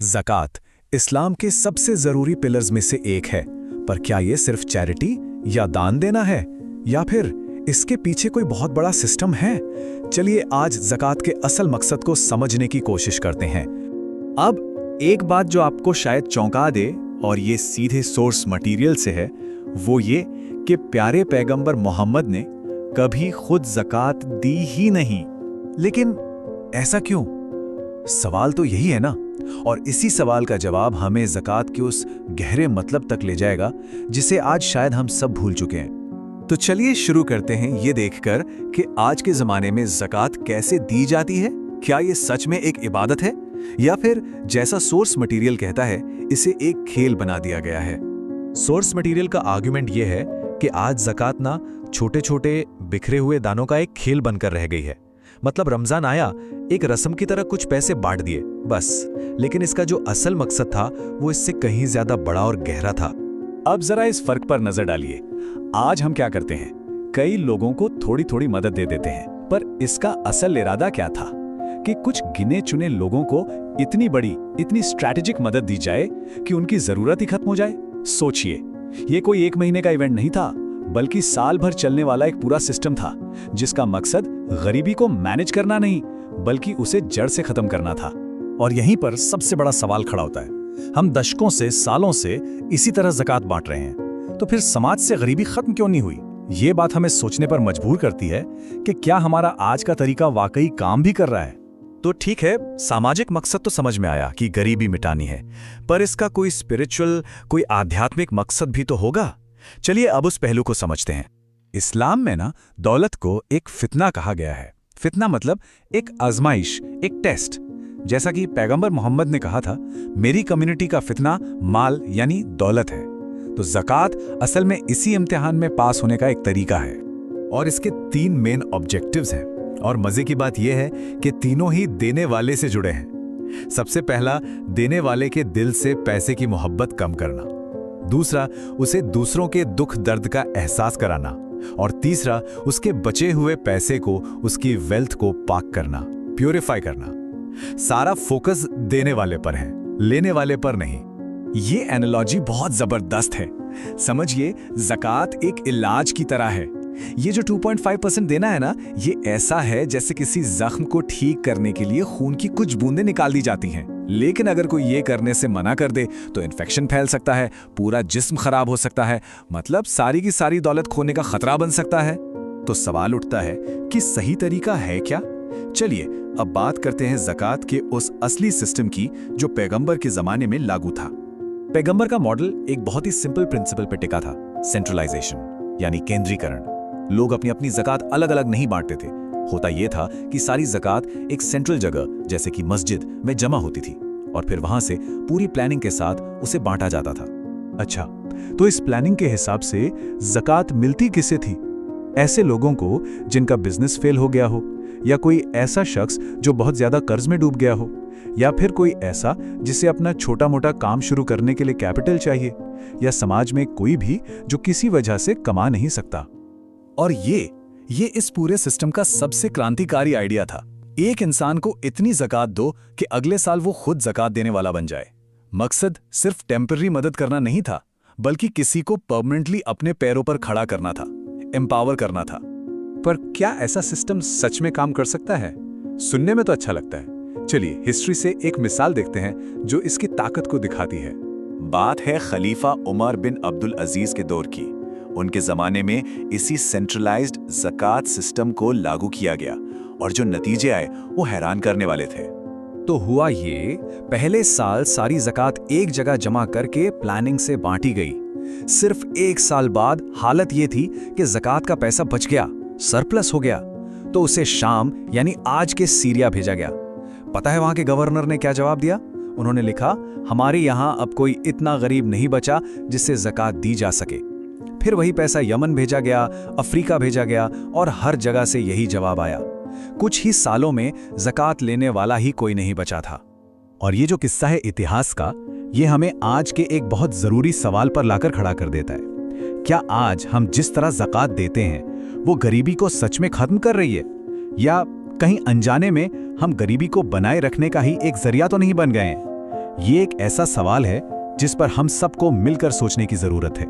ज़कात इस्लाम के सबसे ज़रूरी पिलर्स में से एक है, पर क्या ये सिर्फ चैरिटी या दान देना है, या फिर इसके पीछे कोई बहुत बड़ा सिस्टम है? चलिए आज ज़कात के असल मकसद को समझने की कोशिश करते हैं। अब एक बात जो आपको शायद चौंका दे, और ये सीधे सोर्स मटेरियल से है, वो ये कि प्यारे पैगंबर मोहम्मद ने कभी खुद ज़कात दी ही नहीं। लेकिन ऐसा क्यों? सवाल तो यही है ना, और इसी सवाल का जवाब हमें ज़कात के उस गहरे मतलब तक ले जाएगा जिसे आज शायद हम सब भूल चुके हैं। तो चलिए शुरू करते हैं ये देखकर कि आज के ज़माने में ज़कात कैसे दी जाती है। क्या ये सच में एक इबादत है, या फिर जैसा सोर्स मटेरियल कहता है, इसे एक खेल बना दिया गया है? सोर्स मटेरियल का आर्गुमेंट ये है कि आज ज़कात ना छोटे छोटे बिखरे हुए दानों का एक खेल बनकर रह गई है। मतलब रमजान आया, एक रस्म की तरह कुछ पैसे बांट दिए बस। लेकिन इसका जो असल मकसद था वो इससे कहीं ज्यादा बड़ा और गहरा था। अब जरा इस फर्क पर नजर डालिए। आज हम क्या करते हैं, कई लोगों को थोड़ी थोड़ी मदद दे देते हैं, पर इसका असल इरादा क्या था कि कुछ गिने चुने लोगों को इतनी बड़ी, इतनी स्ट्रैटेजिक मदद दी जाए कि उनकी जरूरत ही खत्म हो जाए। सोचिए, ये कोई एक महीने का इवेंट नहीं था, बल्कि साल भर चलने वाला एक पूरा सिस्टम था जिसका मकसद गरीबी को मैनेज करना नहीं, बल्कि उसे जड़ से खत्म करना था। और यहीं पर सबसे बड़ा सवाल खड़ा होता है। हम दशकों से, सालों से इसी तरह ज़कात बांट रहे हैं, तो फिर समाज से गरीबी खत्म क्यों नहीं हुई? ये बात हमें सोचने पर मजबूर करती है कि क्या हमारा आज का तरीका वाकई काम भी कर रहा है? तो ठीक है, सामाजिक मकसद तो समझ में आया कि गरीबी मिटानी है, पर इसका कोई स्पिरिचुअल, कोई आध्यात्मिक मकसद भी तो होगा। चलिए अब उस पहलू को समझते हैं। इस्लाम में ना दौलत को एक फितना कहा गया है। फितना मतलब एक आजमाइश, एक टेस्ट। जैसा कि पैगंबर मोहम्मद ने कहा था, मेरी कम्युनिटी का फितना माल यानी दौलत है। तो ज़कात असल में इसी इम्तिहान में पास होने का एक तरीका है, और इसके 3 मेन ऑब्जेक्टिव्स हैं। और मजे की बात यह है कि तीनों ही देने वाले से जुड़े हैं। सबसे पहला, देने वाले के दिल से पैसे की मोहब्बत कम करना। दूसरा, उसे दूसरों के दुख दर्द का एहसास कराना। और तीसरा, उसके बचे हुए पैसे को, उसकी वेल्थ को पाक करना, प्यूरिफाई करना। सारा फोकस देने वाले पर है, लेने वाले पर नहीं। ये एनालॉजी बहुत जबरदस्त है। समझिए, ज़कात एक इलाज की तरह है। ये जो 2.5% देना है ना, ये ऐसा है जैसे किसी जख्म को ठीक करने के लिए खून की कुछ बूंदें निकाल दी जाती हैं। लेकिन अगर कोई ये करने से मना कर दे तो इन्फेक्शन फैल सकता है, पूरा जिस्म खराब हो सकता है, मतलब सारी की सारी दौलत खोने का खतरा बन सकता है। तो सवाल उठता है कि सही तरीका है क्या? चलिए अब बात करते हैं ज़कात के उस असली सिस्टम की जो पैगंबर के जमाने में लागू था। पैगंबर का मॉडल एक बहुत ही सिंपल प्रिंसिपल पर टिका था, सेंट्रलाइजेशन यानी केंद्रीकरण। लोग अपनी अपनी ज़कात अलग अलग नहीं बांटते थे। होता यह था कि सारी ज़कात एक सेंट्रल जगह जैसे कि मस्जिद में जमा होती थी, और फिर वहां से पूरी प्लानिंग के साथ उसे बांटा जाता था। अच्छा, तो इस प्लानिंग के हिसाब से ज़कात मिलती किसे थी? ऐसे लोगों को जिनका बिजनेस फेल हो गया हो, या कोई ऐसा शख्स जो बहुत ज्यादा कर्ज में डूब गया हो, या फिर कोई ऐसा जिसे अपना छोटा मोटा काम शुरू करने के लिए कैपिटल चाहिए, या समाज में कोई भी जो किसी वजह से कमा नहीं सकता। और ये इस पूरे सिस्टम का सबसे क्रांतिकारी आइडिया था। एक इंसान को इतनी ज़कात दो कि अगले साल वो खुद ज़कात देने वाला बन जाए। मकसद सिर्फ टेम्पररी मदद करना नहीं था, बल्कि किसी को परमानेंटली अपने पैरों पर खड़ा करना था, एम्पावर करना था। पर क्या ऐसा सिस्टम सच में काम कर सकता है? सुनने में तो अच्छा लगता है। चलिए हिस्ट्री से एक मिसाल देखते हैं जो इसकी ताकत को दिखाती है। बात है खलीफा उमर बिन अब्दुल अजीज के दौर की। उनके जमाने में इसी सेंट्रलाइज्ड ज़कात सिस्टम को लागू किया गया, और जो नतीजे आए वो हैरान करने वाले थे। तो हुआ ये, पहले साल सारी ज़कात एक जगह जमा करके प्लानिंग से बांटी गई। सिर्फ 1 साल बाद हालत ये थी कि ज़कात का पैसा बच गया, सरप्लस हो गया। तो उसे शाम यानी आज के सीरिया भेजा गया। पता है वहां के गवर्नर ने क्या जवाब दिया? उन्होंने लिखा, हमारे यहाँ अब कोई इतना गरीब नहीं बचा जिससे ज़कात दी जा सके। फिर वही पैसा यमन भेजा गया, अफ्रीका भेजा गया, और हर जगह से यही जवाब आया। कुछ ही सालों में ज़कात लेने वाला ही कोई नहीं बचा था। और ये जो किस्सा है इतिहास का, ये हमें आज के एक बहुत ज़रूरी सवाल पर लाकर खड़ा कर देता है। क्या आज हम जिस तरह ज़कात देते हैं वो गरीबी को सच में खत्म कर रही है, या कहीं अनजाने में हम गरीबी को बनाए रखने का ही एक जरिया तो नहीं बन गए हैं? ये एक ऐसा सवाल है जिस पर हम सबको मिलकर सोचने की जरूरत है।